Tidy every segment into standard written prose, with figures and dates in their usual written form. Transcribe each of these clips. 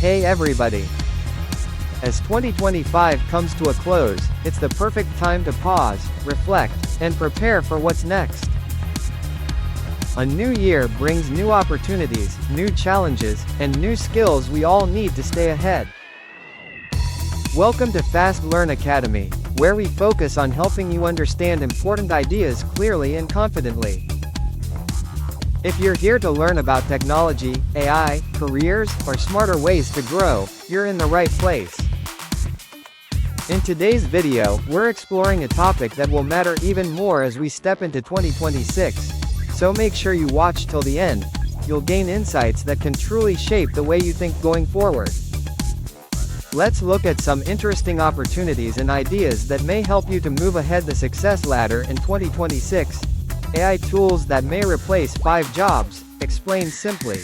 Hey everybody! As 2025 comes to a close, it's the perfect time to pause, reflect, and prepare for what's next. A new year brings new opportunities, new challenges, and new skills we all need to stay ahead. Welcome to Fast Learn Academy, where we focus on helping you understand important ideas clearly and confidently. If you're here to learn about technology, AI, careers, or smarter ways to grow, you're in the right place. In today's video, we're exploring a topic that will matter even more as we step into 2026. So make sure you watch till the end. You'll gain insights that can truly shape the way you think going forward. Let's look at some interesting opportunities and ideas that may help you to move ahead the success ladder in 2026. AI tools that may replace 5 jobs, explained simply.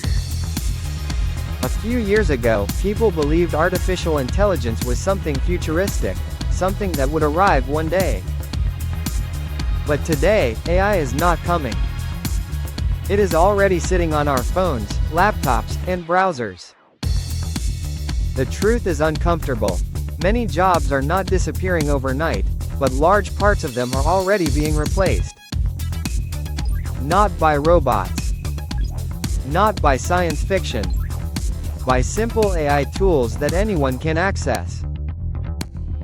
A few years ago, people believed artificial intelligence was something futuristic, something that would arrive one day. But today, AI is not coming. It is already sitting on our phones, laptops, and browsers. The truth is uncomfortable. Many jobs are not disappearing overnight, but large parts of them are already being replaced. Not by robots. Not by science fiction. By simple AI tools that anyone can access.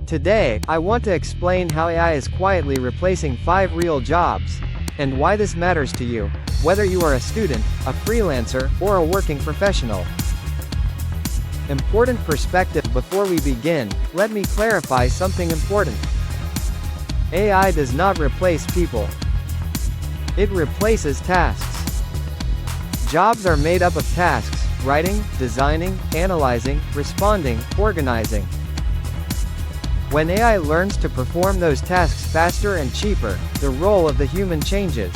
Today, I want to explain how AI is quietly replacing 5 real jobs, and why this matters to you, whether you are a student, a freelancer, or a working professional. Important perspective. Before we begin, let me clarify something important. AI does not replace people. It replaces tasks. Jobs are made up of tasks: writing, designing, analyzing, responding, organizing. When AI learns to perform those tasks faster and cheaper, the role of the human changes.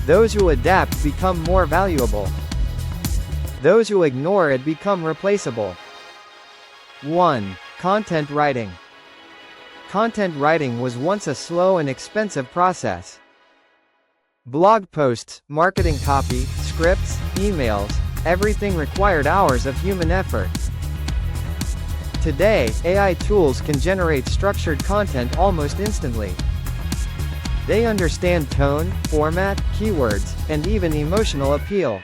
Those who adapt become more valuable. Those who ignore it become replaceable. 1. Content writing. Content writing was once a slow and expensive process. Blog posts, marketing copy, scripts, emails, everything required hours of human effort. Today, AI tools can generate structured content almost instantly. They understand tone, format, keywords, and even emotional appeal.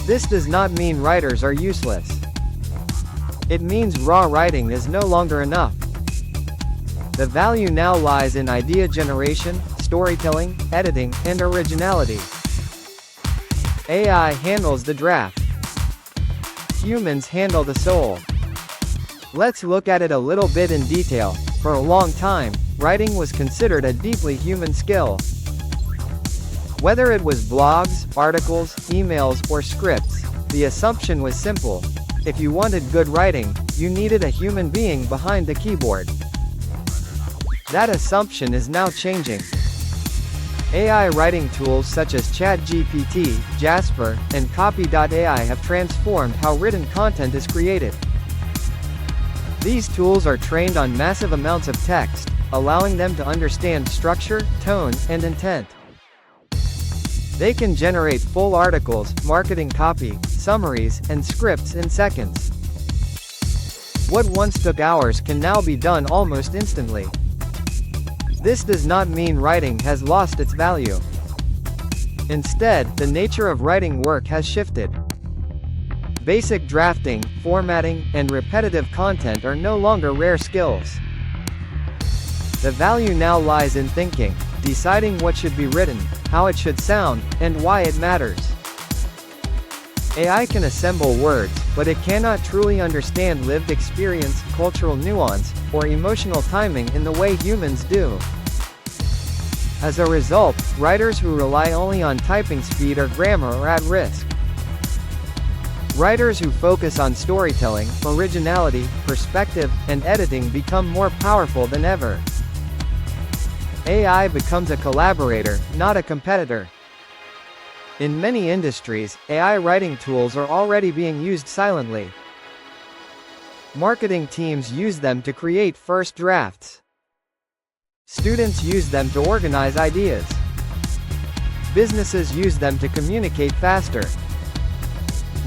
This does not mean writers are useless. It means raw writing is no longer enough. The value now lies in idea generation, storytelling, editing, and originality. AI handles the draft. Humans handle the soul. Let's look at it a little bit in detail. For a long time, writing was considered a deeply human skill. Whether it was blogs, articles, emails, or scripts, the assumption was simple. If you wanted good writing, you needed a human being behind the keyboard. That assumption is now changing. AI writing tools such as ChatGPT, Jasper, and Copy.ai have transformed how written content is created. These tools are trained on massive amounts of text, allowing them to understand structure, tone, and intent. They can generate full articles, marketing copy, summaries, and scripts in seconds. What once took hours can now be done almost instantly. This does not mean writing has lost its value. Instead, the nature of writing work has shifted. Basic drafting, formatting, and repetitive content are no longer rare skills. The value now lies in thinking, deciding what should be written, how it should sound, and why it matters. AI can assemble words, but it cannot truly understand lived experience, cultural nuance, or emotional timing in the way humans do. As a result, writers who rely only on typing speed or grammar are at risk. Writers who focus on storytelling, originality, perspective, and editing become more powerful than ever. AI becomes a collaborator, not a competitor. In many industries, AI writing tools are already being used silently. Marketing teams use them to create first drafts. Students use them to organize ideas. Businesses use them to communicate faster.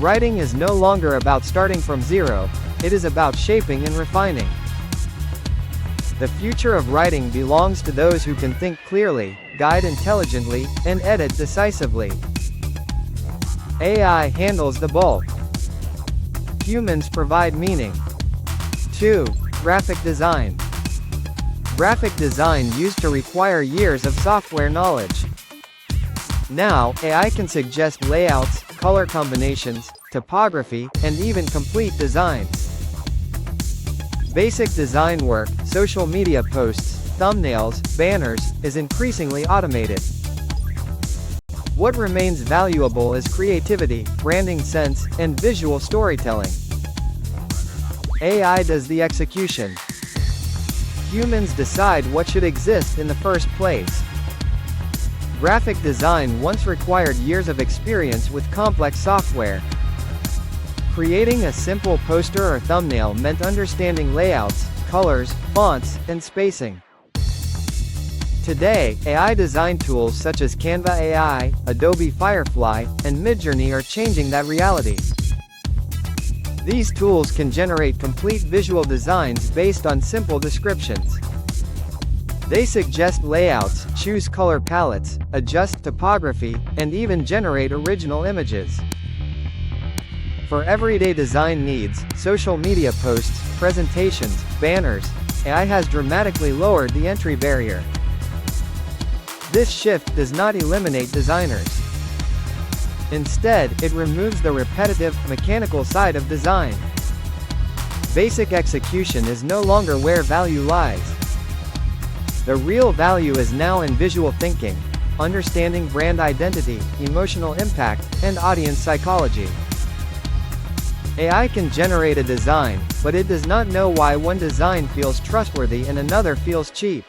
Writing is no longer about starting from zero, it is about shaping and refining. The future of writing belongs to those who can think clearly, guide intelligently, and edit decisively. AI handles the bulk. Humans provide meaning. 2. Graphic design. Graphic design used to require years of software knowledge. Now, AI can suggest layouts, color combinations, typography, and even complete designs. Basic design work, social media posts, thumbnails, banners, is increasingly automated. What remains valuable is creativity, branding sense, and visual storytelling. AI does the execution. Humans decide what should exist in the first place. Graphic design once required years of experience with complex software. Creating a simple poster or thumbnail meant understanding layouts, colors, fonts, and spacing. Today, AI design tools such as Canva AI, Adobe Firefly, and Midjourney are changing that reality. These tools can generate complete visual designs based on simple descriptions. They suggest layouts, choose color palettes, adjust typography, and even generate original images. For everyday design needs, social media posts, presentations, banners, AI has dramatically lowered the entry barrier. This shift does not eliminate designers. Instead, it removes the repetitive, mechanical side of design. Basic execution is no longer where value lies. The real value is now in visual thinking, understanding brand identity, emotional impact, and audience psychology. AI can generate a design, but it does not know why one design feels trustworthy and another feels cheap.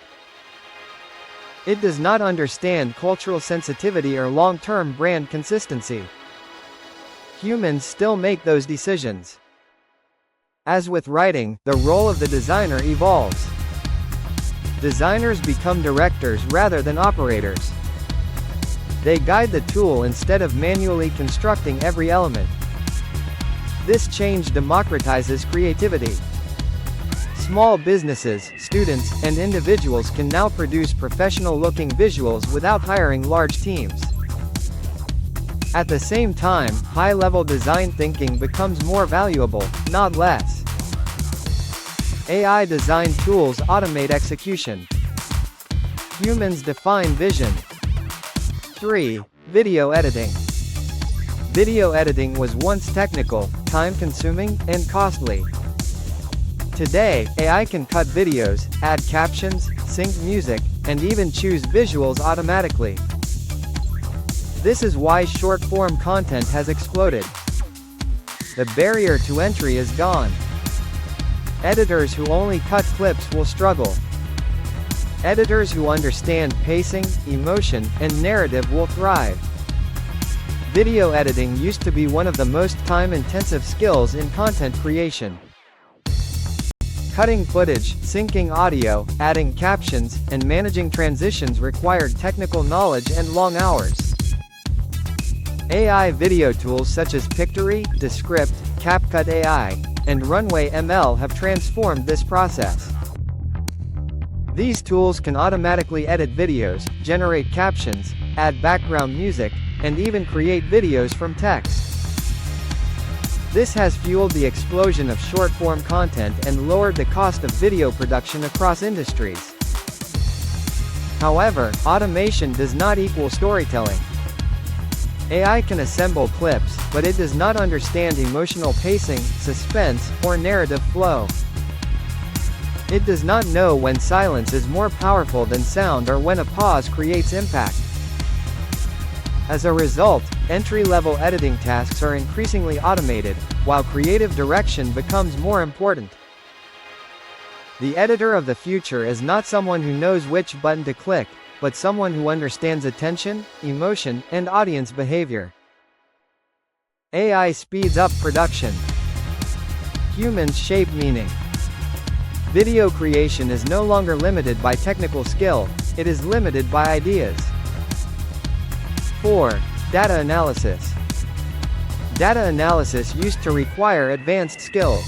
It does not understand cultural sensitivity or long-term brand consistency. Humans still make those decisions. As with writing, the role of the designer evolves. Designers become directors rather than operators. They guide the tool instead of manually constructing every element. This change democratizes creativity. Small businesses, students, and individuals can now produce professional-looking visuals without hiring large teams. At the same time, high-level design thinking becomes more valuable, not less. AI design tools automate execution. Humans define vision. 3. Video editing. Video editing was once technical, time-consuming, and costly. Today, AI can cut videos, add captions, sync music, and even choose visuals automatically. This is why short-form content has exploded. The barrier to entry is gone. Editors who only cut clips will struggle. Editors who understand pacing, emotion, and narrative will thrive. Video editing used to be one of the most time-intensive skills in content creation. Cutting footage, syncing audio, adding captions, and managing transitions required technical knowledge and long hours. AI video tools such as Pictory, Descript, CapCut AI, and Runway ML have transformed this process. These tools can automatically edit videos, generate captions, add background music, and even create videos from text. This has fueled the explosion of short-form content and lowered the cost of video production across industries. However, automation does not equal storytelling. AI can assemble clips, but it does not understand emotional pacing, suspense, or narrative flow. It does not know when silence is more powerful than sound or when a pause creates impact. As a result, entry-level editing tasks are increasingly automated, while creative direction becomes more important. The editor of the future is not someone who knows which button to click, but someone who understands attention, emotion, and audience behavior. AI speeds up production. Humans shape meaning. Video creation is no longer limited by technical skill, it is limited by ideas. 4. Data analysis. Data analysis used to require advanced skills.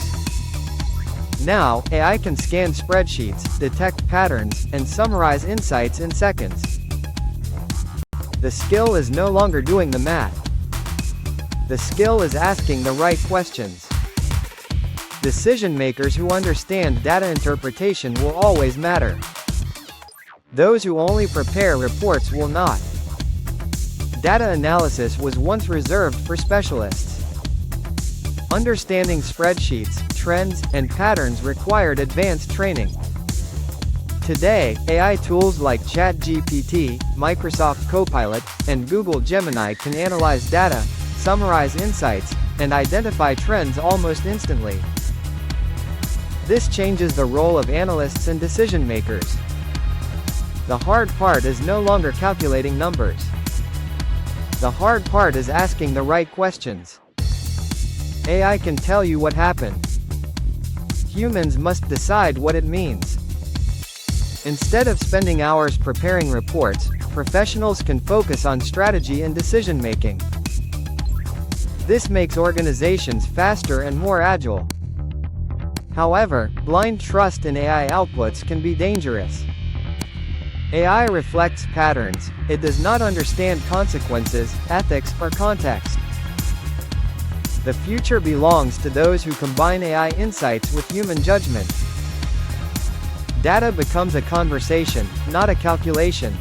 Now, AI can scan spreadsheets, detect patterns, and summarize insights in seconds. The skill is no longer doing the math. The skill is asking the right questions. Decision makers who understand data interpretation will always matter. Those who only prepare reports will not. Data analysis was once reserved for specialists. Understanding spreadsheets, trends, and patterns required advanced training. Today, AI tools like ChatGPT, Microsoft Copilot, and Google Gemini can analyze data, summarize insights, and identify trends almost instantly. This changes the role of analysts and decision makers. The hard part is no longer calculating numbers. The hard part is asking the right questions. AI can tell you what happened. Humans must decide what it means. Instead of spending hours preparing reports, professionals can focus on strategy and decision making. This makes organizations faster and more agile. However, blind trust in AI outputs can be dangerous. AI reflects patterns, it does not understand consequences, ethics, or context. The future belongs to those who combine AI insights with human judgment. Data becomes a conversation, not a calculation.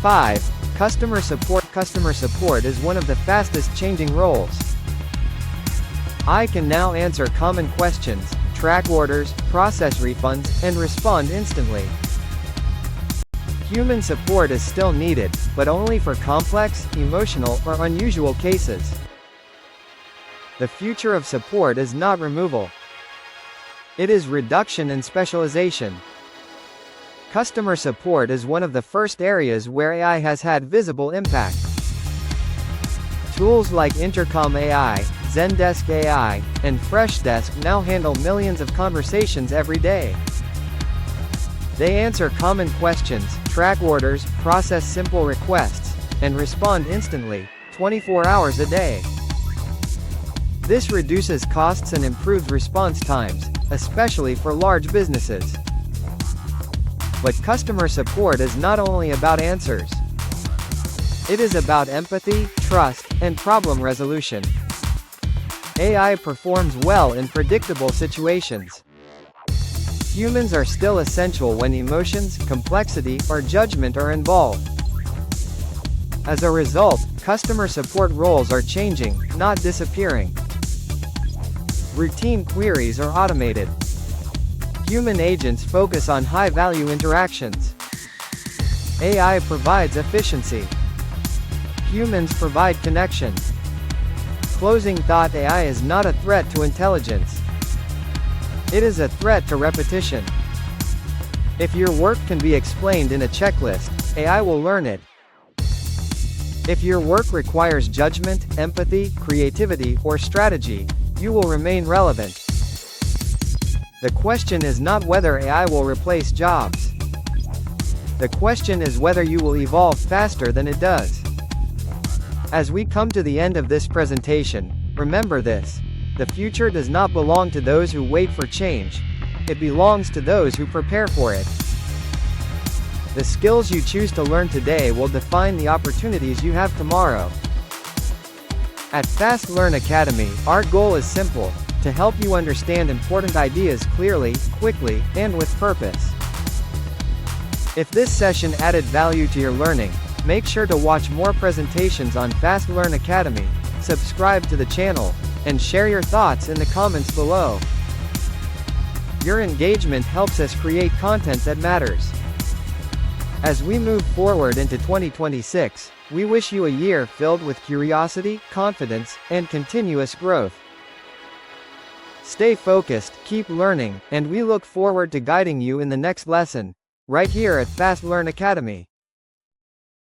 5. Customer support. Customer support is one of the fastest changing roles. I can now answer common questions, track orders, process refunds, and respond instantly. Human support is still needed, but only for complex, emotional, or unusual cases. The future of support is not removal. It is reduction and specialization. Customer support is one of the first areas where AI has had visible impact. Tools like Intercom AI, Zendesk AI, and Freshdesk now handle millions of conversations every day. They answer common questions, track orders, process simple requests, and respond instantly, 24 hours a day. This reduces costs and improves response times, especially for large businesses. But customer support is not only about answers. It is about empathy, trust, and problem resolution. AI performs well in predictable situations. Humans are still essential when emotions, complexity, or judgment are involved. As a result, customer support roles are changing, not disappearing. Routine queries are automated. Human agents focus on high-value interactions. AI provides efficiency. Humans provide connection. Closing thought: AI is not a threat to intelligence. It is a threat to repetition. If your work can be explained in a checklist, AI will learn it. If your work requires judgment, empathy, creativity, or strategy, you will remain relevant. The question is not whether AI will replace jobs. The question is whether you will evolve faster than it does. As we come to the end of this presentation, remember this: the future does not belong to those who wait for change. It belongs to those who prepare for it. The skills you choose to learn today will define the opportunities you have tomorrow. At Fast Learn Academy, our goal is simple: to help you understand important ideas clearly, quickly, and with purpose. If this session added value to your learning, make sure to watch more presentations on Fast Learn Academy, subscribe to the channel, and share your thoughts in the comments below. Your engagement helps us create content that matters. As we move forward into 2026, we wish you a year filled with curiosity, confidence, and continuous growth. Stay focused, keep learning, and we look forward to guiding you in the next lesson, right here at Fast Learn Academy.